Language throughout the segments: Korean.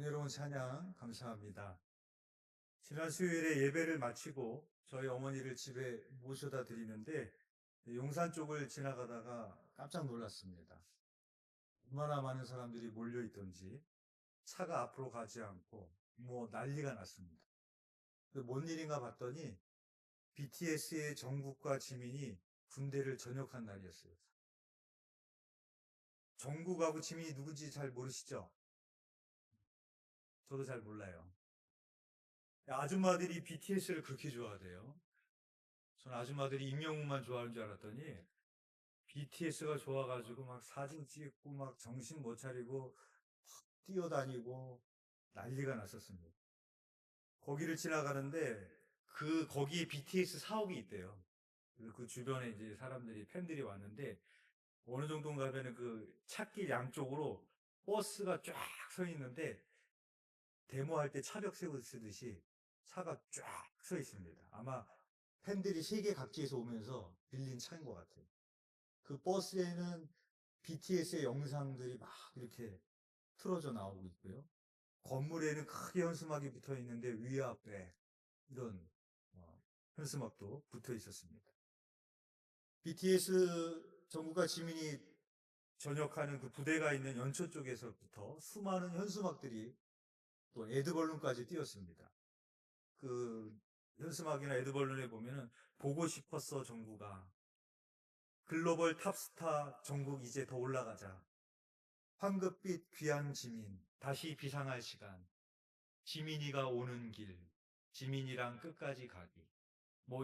은혜로운 찬양 감사합니다. 지난 수요일에 예배를 마치고 저희 어머니를 집에 모셔다 드리는데 용산 쪽을 지나가다가 깜짝 놀랐습니다. 얼마나 많은 사람들이 몰려있던지 차가 앞으로 가지 않고 난리가 났습니다. 뭔 일인가 봤더니 BTS의 정국과 지민이 군대를 전역한 날이었어요. 정국하고 지민이 누군지 잘 모르시죠? 저도 잘 몰라요. 아줌마들이 BTS를 그렇게 좋아하대요. 전 아줌마들이 임영웅만 좋아하는 줄 알았더니 BTS가 좋아가지고 막 사진 찍고 막 정신 못 차리고 뛰어다니고 난리가 났었습니다. 거기를 지나가는데 거기에 BTS 사옥이 있대요. 그 주변에 이제 사람들이 팬들이 왔는데 어느 정도인가 하면은 그 찻길 양쪽으로 버스가 쫙 서 있는데 데모할 때 차벽 세우듯이 차가 쫙 서 있습니다. 아마 팬들이 세계 각지에서 오면서 빌린 차인 것 같아요. 그 버스에는 BTS의 영상들이 막 이렇게 틀어져 나오고 있고요. 건물에는 크게 현수막이 붙어 있는데 위아래 이런 현수막도 붙어 있었습니다. BTS 정국과 지민이 전역하는 그 부대가 있는 연초 쪽에서부터 수많은 현수막들이 또 에드벌룬까지 띄었습니다. 그 현수막이나 에드벌룬에 보면은 보고 싶었어 정국아, 글로벌 탑스타 정국 이제 더 올라가자, 황급빛 귀한 지민 다시 비상할 시간, 지민이가 오는 길, 지민이랑 끝까지 가기,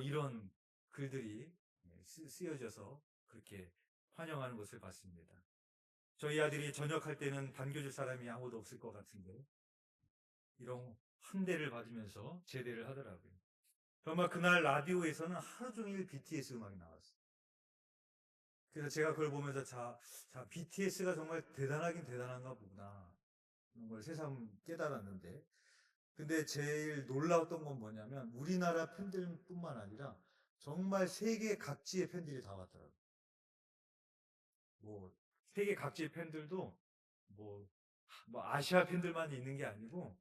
이런 글들이 쓰여져서 그렇게 환영하는 것을 봤습니다. 저희 아들이 전역할 때는 반겨줄 사람이 아무도 없을 것 같은데 이런 환대를 받으면서 제대를 하더라고요. 정말 그날 라디오에서는 하루 종일 BTS 음악이 나왔어요. 그래서 제가 그걸 보면서 BTS가 정말 대단하긴 대단한가 보구나. 이런 걸 새삼 깨달았는데. 근데 제일 놀라웠던 건 뭐냐면 우리나라 팬들뿐만 아니라 정말 세계 각지의 팬들이 다 왔더라고요. 세계 각지의 팬들도 뭐, 아시아 팬들만 있는 게 아니고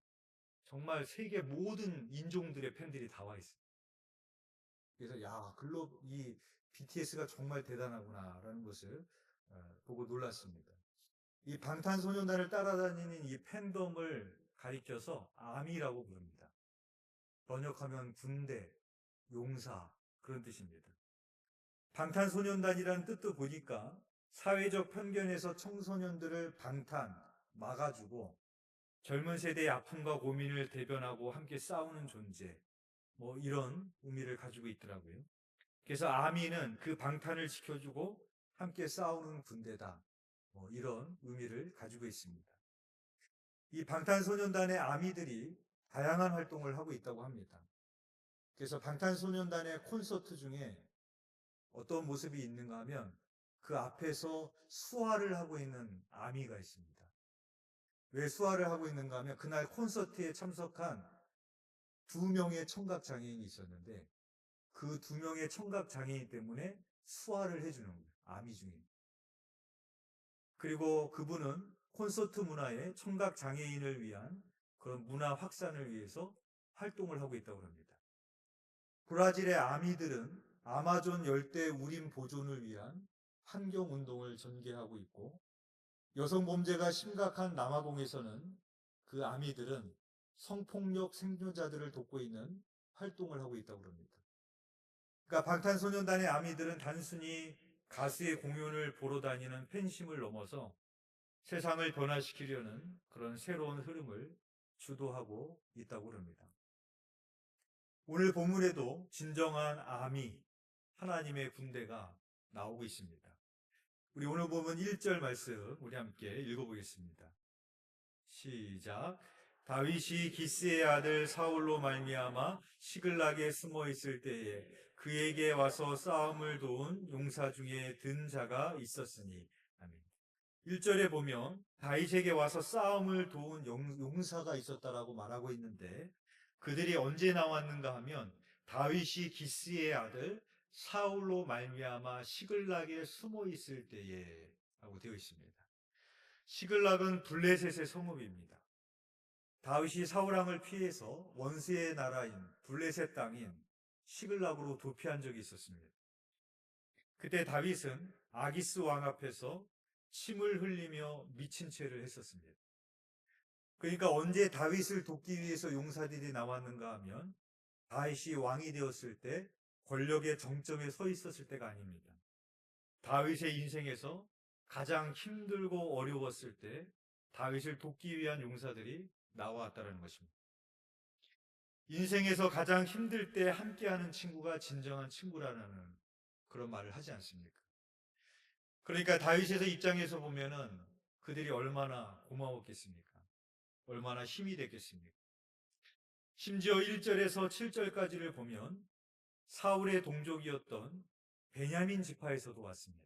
정말 세계 모든 인종들의 팬들이 다 와 있어요. 그래서 이 BTS가 정말 대단하구나라는 것을 보고 놀랐습니다. 이 방탄소년단을 따라다니는 이 팬덤을 가리켜서 아미라고 부릅니다. 번역하면 군대, 용사 그런 뜻입니다. 방탄소년단이라는 뜻도 보니까 사회적 편견에서 청소년들을 막아주고 젊은 세대의 아픔과 고민을 대변하고 함께 싸우는 존재, 이런 의미를 가지고 있더라고요. 그래서 아미는 그 방탄을 지켜주고 함께 싸우는 군대다. 이런 의미를 가지고 있습니다. 이 방탄소년단의 아미들이 다양한 활동을 하고 있다고 합니다. 그래서 방탄소년단의 콘서트 중에 어떤 모습이 있는가 하면 그 앞에서 수화를 하고 있는 아미가 있습니다. 왜 수화를 하고 있는가 하면 그날 콘서트에 참석한 2명의 청각장애인이 있었는데 그 2명의 청각장애인 때문에 수화를 해주는 거예요. 아미 중에. 그리고 그분은 콘서트 문화의 청각장애인을 위한 그런 문화 확산을 위해서 활동을 하고 있다고 합니다. 브라질의 아미들은 아마존 열대 우림 보존을 위한 환경운동을 전개하고 있고 여성 범죄가 심각한 남아공에서는 그 아미들은 성폭력 생존자들을 돕고 있는 활동을 하고 있다고 합니다. 그러니까 방탄소년단의 아미들은 단순히 가수의 공연을 보러 다니는 팬심을 넘어서 세상을 변화시키려는 그런 새로운 흐름을 주도하고 있다고 합니다. 오늘 본문에도 진정한 아미, 하나님의 군대가 나오고 있습니다. 우리 오늘 보면 1절 말씀 우리 함께 읽어보겠습니다. 시작. 다윗이 기스의 아들 사울로 말미암아 시글락에 숨어 있을 때에 그에게 와서 싸움을 도운 용사 중에 든 자가 있었으니. 아멘. 1절에 보면 다윗에게 와서 싸움을 도운 용사가 있었다라고 말하고 있는데 그들이 언제 나왔는가 하면 다윗이 기스의 아들 사울로 말미암아 시글락에 숨어 있을 때에 라고 되어 있습니다. 시글락은 블레셋의 성읍입니다. 다윗이 사울왕을 피해서 원수의 나라인 블레셋 땅인 시글락으로 도피한 적이 있었습니다. 그때 다윗은 아기스 왕 앞에서 침을 흘리며 미친 채를 했었습니다. 그러니까 언제 다윗을 돕기 위해서 용사들이 나왔는가 하면 다윗이 왕이 되었을 때 권력의 정점에 서 있었을 때가 아닙니다. 다윗의 인생에서 가장 힘들고 어려웠을 때 다윗을 돕기 위한 용사들이 나왔다는 것입니다. 인생에서 가장 힘들 때 함께하는 친구가 진정한 친구라는 그런 말을 하지 않습니까? 그러니까 다윗의 입장에서 보면은 그들이 얼마나 고마웠겠습니까? 얼마나 힘이 됐겠습니까? 심지어 1절에서 7절까지를 보면 사울의 동족이었던 베냐민 지파에서도 왔습니다.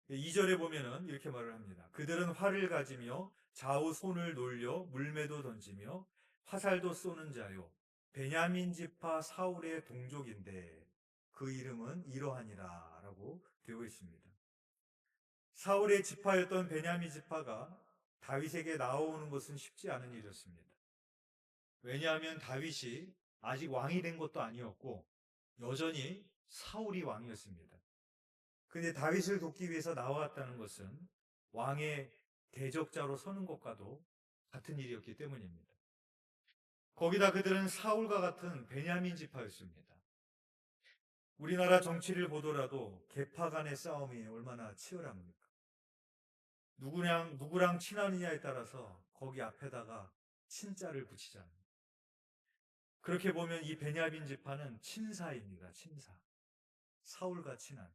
2절에 보면은 이렇게 말을 합니다. 그들은 활을 가지며 좌우 손을 놀려 물매도 던지며 화살도 쏘는 자요. 베냐민 지파 사울의 동족인데 그 이름은 이러하니라 라고 되어 있습니다. 사울의 지파였던 베냐민 지파가 다윗에게 나오는 것은 쉽지 않은 일이었습니다. 왜냐하면 다윗이 아직 왕이 된 것도 아니었고 여전히 사울이 왕이었습니다. 근데 다윗을 돕기 위해서 나왔다는 것은 왕의 대적자로 서는 것과도 같은 일이었기 때문입니다. 거기다 그들은 사울과 같은 베냐민 지파였습니다. 우리나라 정치를 보더라도 계파 간의 싸움이 얼마나 치열합니까? 누구랑 친하느냐에 따라서 거기 앞에다가 친자를 붙이잖아요. 그렇게 보면 이 베냐민 지파는 친사입니다. 친사. 사울과 친한,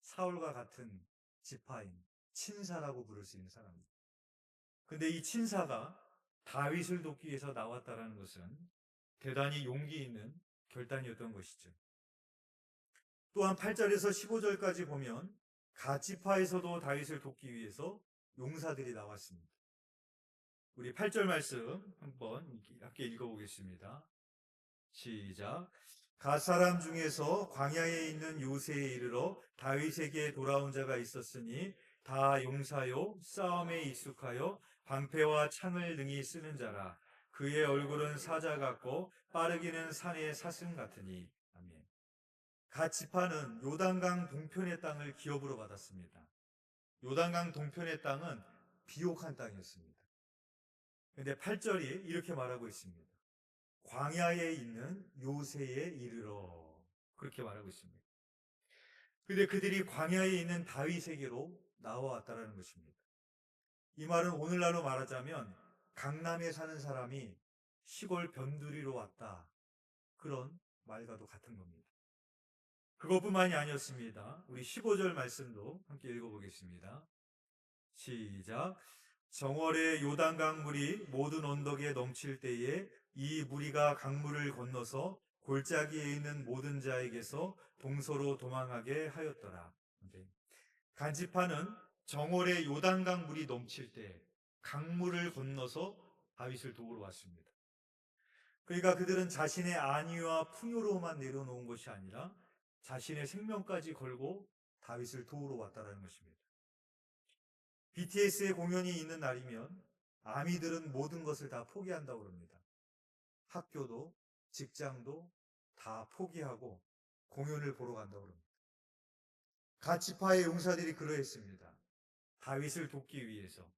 사울과 같은 지파인 친사라고 부를 수 있는 사람입니다. 근데 이 친사가 다윗을 돕기 위해서 나왔다는 것은 대단히 용기 있는 결단이었던 것이죠. 또한 8절에서 15절까지 보면 갓 지파에서도 다윗을 돕기 위해서 용사들이 나왔습니다. 우리 8절 말씀 한번 함께 읽어보겠습니다. 시작. 갓 사람 중에서 광야에 있는 요새에 이르러 다윗에게 돌아온 자가 있었으니 다 용사요 싸움에 익숙하여 방패와 창을 능히 쓰는 자라. 그의 얼굴은 사자 같고 빠르기는 산의 사슴 같으니. 아멘. 갓 지파는 요단강 동편의 땅을 기업으로 받았습니다. 요단강 동편의 땅은 비옥한 땅이었습니다. 그런데 8절이 이렇게 말하고 있습니다. 광야에 있는 요새에 이르러 그렇게 말하고 있습니다. 그런데 그들이 광야에 있는 다윗에게로 나와왔다는 것입니다. 이 말은 오늘날로 말하자면 강남에 사는 사람이 시골 변두리로 왔다. 그런 말과도 같은 겁니다. 그것뿐만이 아니었습니다. 우리 15절 말씀도 함께 읽어보겠습니다. 시작. 정월에 요단강 물이 모든 언덕에 넘칠 때에 이 무리가 강물을 건너서 골짜기에 있는 모든 자에게서 동서로 도망하게 하였더라. 간지파는 정월에 요단강 물이 넘칠 때 강물을 건너서 다윗을 도우러 왔습니다. 그러니까 그들은 자신의 안위와 풍요로만 내려놓은 것이 아니라 자신의 생명까지 걸고 다윗을 도우러 왔다는 것입니다. BTS의 공연이 있는 날이면 아미들은 모든 것을 다 포기한다고 합니다. 학교도 직장도 다 포기하고 공연을 보러 간다고 합니다. 갓지파의 용사들이 그러했습니다. 다윗을 돕기 위해서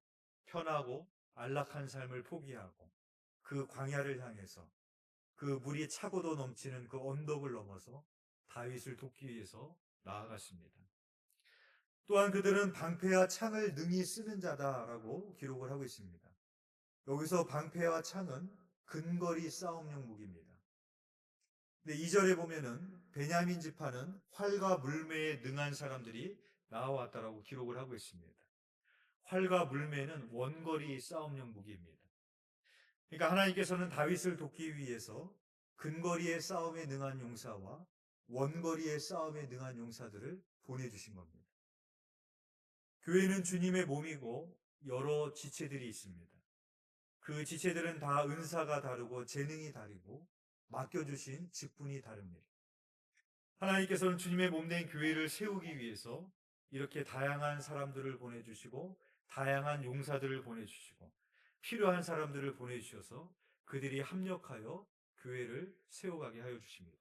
편하고 안락한 삶을 포기하고 그 광야를 향해서 그 물이 차고도 넘치는 그 언덕을 넘어서 다윗을 돕기 위해서 나아갔습니다. 또한 그들은 방패와 창을 능히 쓰는 자다라고 기록을 하고 있습니다. 여기서 방패와 창은 근거리 싸움용 무기입니다. 근데 2절에 보면은 베냐민 지파는 활과 물매에 능한 사람들이 나와왔다라고 기록을 하고 있습니다. 활과 물매는 원거리 싸움용 무기입니다. 그러니까 하나님께서는 다윗을 돕기 위해서 근거리의 싸움에 능한 용사와 원거리의 싸움에 능한 용사들을 보내주신 겁니다. 교회는 주님의 몸이고 여러 지체들이 있습니다. 그 지체들은 다 은사가 다르고 재능이 다르고 맡겨주신 직분이 다릅니다. 하나님께서는 주님의 몸된 교회를 세우기 위해서 이렇게 다양한 사람들을 보내주시고 다양한 용사들을 보내주시고 필요한 사람들을 보내주셔서 그들이 합력하여 교회를 세워가게 하여 주십니다.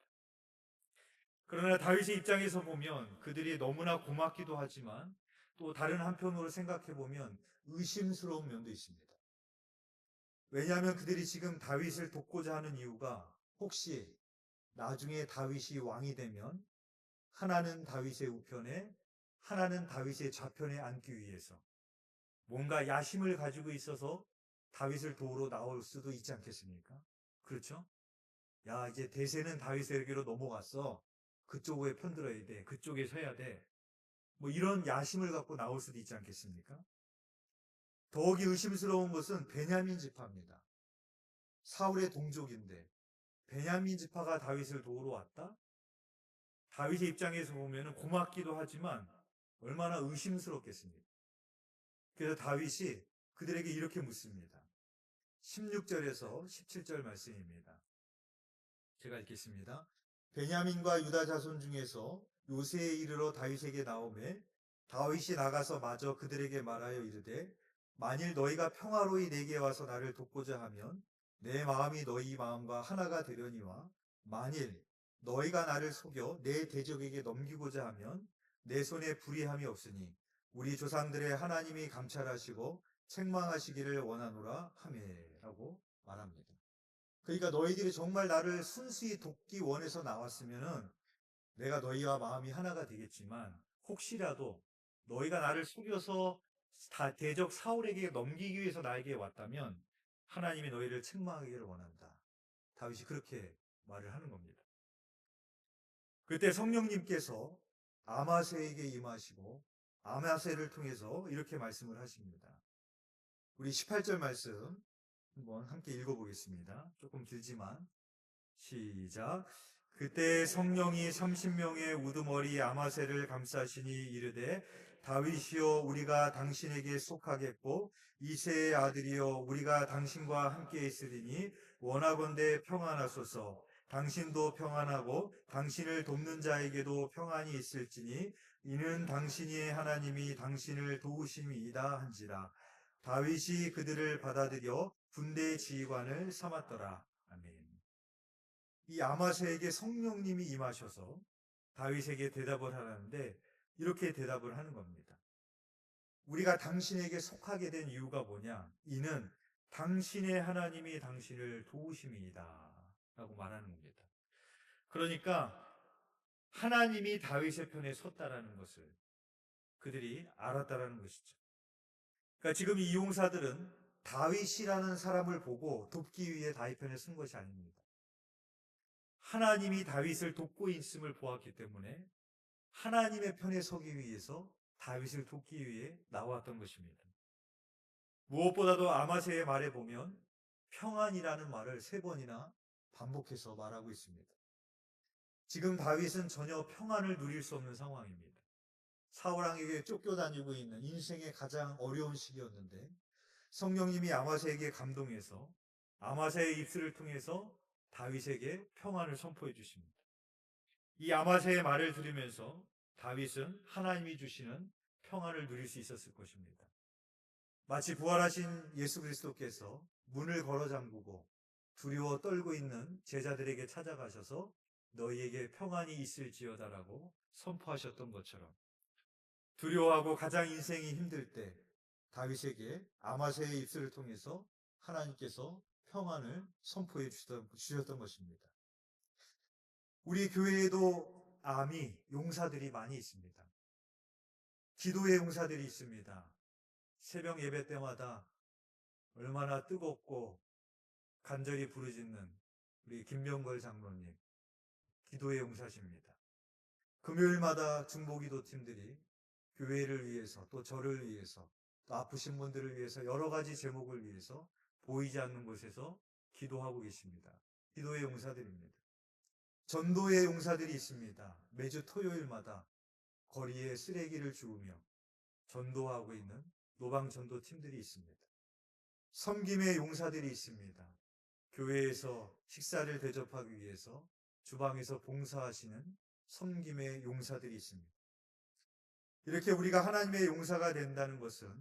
그러나 다윗의 입장에서 보면 그들이 너무나 고맙기도 하지만 또 다른 한편으로 생각해 보면 의심스러운 면도 있습니다. 왜냐하면 그들이 지금 다윗을 돕고자 하는 이유가 혹시 나중에 다윗이 왕이 되면 하나는 다윗의 우편에 하나는 다윗의 좌편에 앉기 위해서 뭔가 야심을 가지고 있어서 다윗을 도우러 나올 수도 있지 않겠습니까? 그렇죠? 야, 이제 대세는 다윗에게로 넘어갔어. 그쪽에 편들어야 돼. 그쪽에 서야 돼. 뭐 이런 야심을 갖고 나올 수도 있지 않겠습니까? 더욱이 의심스러운 것은 베냐민 지파입니다. 사울의 동족인데 베냐민 지파가 다윗을 도우러 왔다? 다윗의 입장에서 보면 고맙기도 하지만 얼마나 의심스럽겠습니까? 그래서 다윗이 그들에게 이렇게 묻습니다. 16절에서 17절 말씀입니다. 제가 읽겠습니다. 베냐민과 유다 자손 중에서 요새에 이르러 다윗에게 나오매 다윗이 나가서 마저 그들에게 말하여 이르되 만일 너희가 평화로이 내게 와서 나를 돕고자 하면 내 마음이 너희 마음과 하나가 되려니와 만일 너희가 나를 속여 내 대적에게 넘기고자 하면 내 손에 불의함이 없으니 우리 조상들의 하나님이 감찰하시고 책망하시기를 원하노라 하매라고 말합니다. 그러니까 너희들이 정말 나를 순수히 돕기 원해서 나왔으면은 내가 너희와 마음이 하나가 되겠지만 혹시라도 너희가 나를 속여서 대적 사울에게 넘기기 위해서 나에게 왔다면 하나님이 너희를 책망하기를 원한다. 다윗이 그렇게 말을 하는 겁니다. 그때 성령님께서 아마새에게 임하시고 아마새를 통해서 이렇게 말씀을 하십니다. 우리 18절 말씀 한번 함께 읽어보겠습니다. 조금 길지만 시작. 그때 성령이 30명의 우두머리 아마새를 감싸시니 이르되 다윗이여 우리가 당신에게 속하겠고 이새의 아들이여 우리가 당신과 함께 있으리니 원하건대 평안하소서. 당신도 평안하고 당신을 돕는 자에게도 평안이 있을지니 이는 당신의 하나님이 당신을 도우심이이다 한지라. 다윗이 그들을 받아들여 군대 지휘관을 삼았더라. 아멘. 이 아마새에게 성령님이 임하셔서 다윗에게 대답을 하라는데 이렇게 대답을 하는 겁니다. 우리가 당신에게 속하게 된 이유가 뭐냐? 이는 당신의 하나님이 당신을 도우심이다 라고 말하는 겁니다. 그러니까 하나님이 다윗의 편에 섰다라는 것을 그들이 알았다라는 것이죠. 그러니까 지금 이 용사들은 다윗이라는 사람을 보고 돕기 위해 다윗 편에 쓴 것이 아닙니다. 하나님이 다윗을 돕고 있음을 보았기 때문에 하나님의 편에 서기 위해서 다윗을 돕기 위해 나왔던 것입니다. 무엇보다도 아마새의 말에 보면 평안이라는 말을 3번이나 반복해서 말하고 있습니다. 지금 다윗은 전혀 평안을 누릴 수 없는 상황입니다. 사울왕에게 쫓겨다니고 있는 인생의 가장 어려운 시기였는데 성령님이 아마새에게 감동해서 아마새의 입술을 통해서 다윗에게 평안을 선포해 주십니다. 이 아마새의 말을 들으면서 다윗은 하나님이 주시는 평안을 누릴 수 있었을 것입니다. 마치 부활하신 예수 그리스도께서 문을 걸어 잠그고 두려워 떨고 있는 제자들에게 찾아가셔서 너희에게 평안이 있을지어다라고 선포하셨던 것처럼 두려워하고 가장 인생이 힘들 때 다윗에게 아마새의 입술을 통해서 하나님께서 평안을 선포해 주셨던 것입니다. 우리 교회에도 아미 용사들이 많이 있습니다. 기도의 용사들이 있습니다. 새벽 예배 때마다 얼마나 뜨겁고 간절히 부르짖는 우리 김명걸 장로님, 기도의 용사십니다. 금요일마다 중보기도 팀들이 교회를 위해서 또 저를 위해서 또 아프신 분들을 위해서 여러 가지 제목을 위해서 보이지 않는 곳에서 기도하고 계십니다. 기도의 용사들입니다. 전도의 용사들이 있습니다. 매주 토요일마다 거리에 쓰레기를 주우며 전도하고 있는 노방 전도 팀들이 있습니다. 섬김의 용사들이 있습니다. 교회에서 식사를 대접하기 위해서 주방에서 봉사하시는 섬김의 용사들이 있습니다. 이렇게 우리가 하나님의 용사가 된다는 것은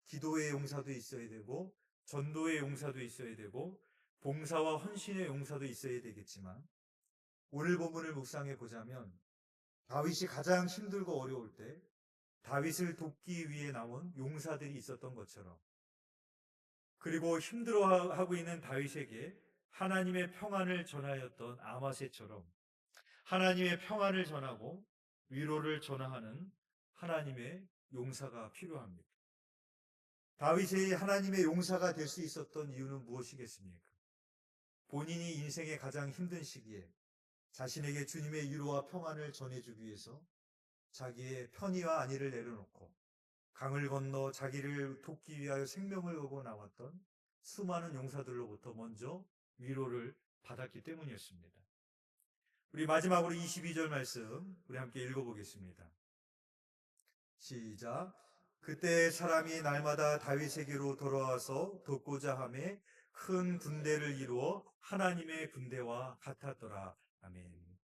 기도의 용사도 있어야 되고 전도의 용사도 있어야 되고 봉사와 헌신의 용사도 있어야 되겠지만, 오늘 본문을 묵상해 보자면 다윗이 가장 힘들고 어려울 때 다윗을 돕기 위해 나온 용사들이 있었던 것처럼, 그리고 힘들어하고 있는 다윗에게 하나님의 평안을 전하였던 아마새처럼 하나님의 평안을 전하고 위로를 전하는 하나님의 용사가 필요합니다. 다윗이 하나님의 용사가 될 수 있었던 이유는 무엇이겠습니까? 본인이 인생의 가장 힘든 시기에 자신에게 주님의 위로와 평안을 전해주기 위해서 자기의 편의와 안위를 내려놓고 강을 건너 자기를 돕기 위하여 생명을 걸고 나왔던 수많은 용사들로부터 먼저 위로를 받았기 때문이었습니다. 우리 마지막으로 22절 말씀 우리 함께 읽어보겠습니다. 시작. 그때 사람이 날마다 다윗에게로 돌아와서 돕고자 하매 큰 군대를 이루어 하나님의 군대와 같았더라. 아멘.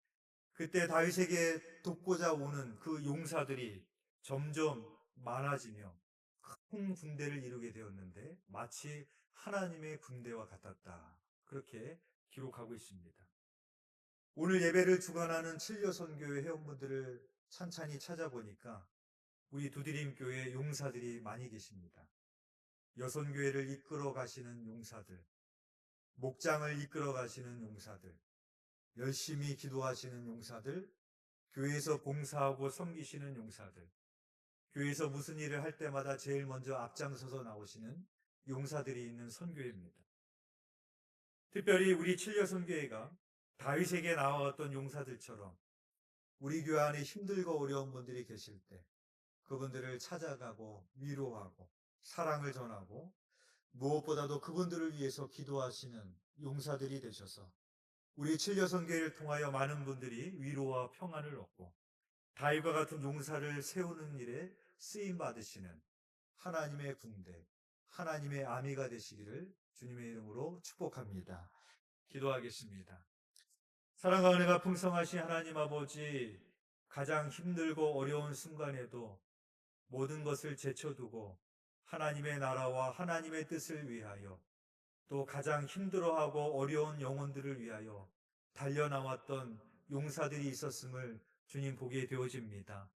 그때 다윗에게 돕고자 오는 그 용사들이 점점 많아지며 큰 군대를 이루게 되었는데 마치 하나님의 군대와 같았다. 그렇게 기록하고 있습니다. 오늘 예배를 주관하는 칠려선교회 회원분들을 찬찬히 찾아보니까 우리 두드림교회 용사들이 많이 계십니다. 여선교회를 이끌어 가시는 용사들, 목장을 이끌어 가시는 용사들, 열심히 기도하시는 용사들, 교회에서 봉사하고 섬기시는 용사들, 교회에서 무슨 일을 할 때마다 제일 먼저 앞장서서 나오시는 용사들이 있는 선교회입니다. 특별히 우리 칠려선교회가 다윗에게 나왔던 용사들처럼 우리 교회 안에 힘들고 어려운 분들이 계실 때 그분들을 찾아가고 위로하고 사랑을 전하고 무엇보다도 그분들을 위해서 기도하시는 용사들이 되셔서 우리 칠려선교회를 통하여 많은 분들이 위로와 평안을 얻고 다윗과 같은 용사를 세우는 일에 쓰임 받으시는 하나님의 군대, 하나님의 아미가 되시기를 주님의 이름으로 축복합니다. 기도하겠습니다. 사랑과 은혜가 풍성하신 하나님 아버지, 가장 힘들고 어려운 순간에도 모든 것을 제쳐두고 하나님의 나라와 하나님의 뜻을 위하여 또 가장 힘들어하고 어려운 영혼들을 위하여 달려나왔던 용사들이 있었음을 주님 보게 되어집니다.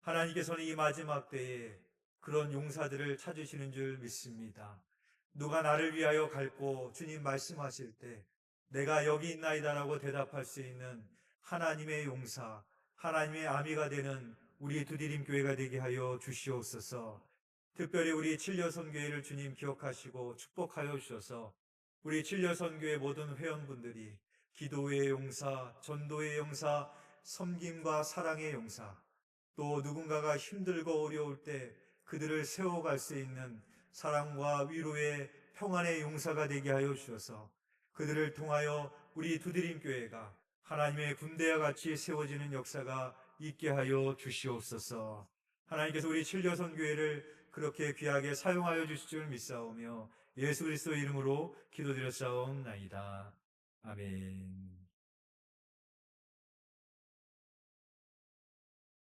하나님께서는 이 마지막 때에 그런 용사들을 찾으시는 줄 믿습니다. 누가 나를 위하여 갈고 주님 말씀하실 때 내가 여기 있나이다라고 대답할 수 있는 하나님의 용사, 하나님의 아미가 되는 우리 두드림교회가 되게 하여 주시옵소서. 특별히 우리 칠려선교회를 주님 기억하시고 축복하여 주셔서 우리 칠려선교회 모든 회원분들이 기도의 용사, 전도의 용사, 섬김과 사랑의 용사, 또 누군가가 힘들고 어려울 때 그들을 세워갈 수 있는 사랑과 위로의 평안의 용사가 되게 하여 주셔서 그들을 통하여 우리 두드림교회가 하나님의 군대와 같이 세워지는 역사가 있게 하여 주시옵소서. 하나님께서 우리 칠려선교회를 그렇게 귀하게 사용하여 주실 줄 믿사오며 예수 그리스도의 이름으로 기도드렸사옵나이다. 아멘.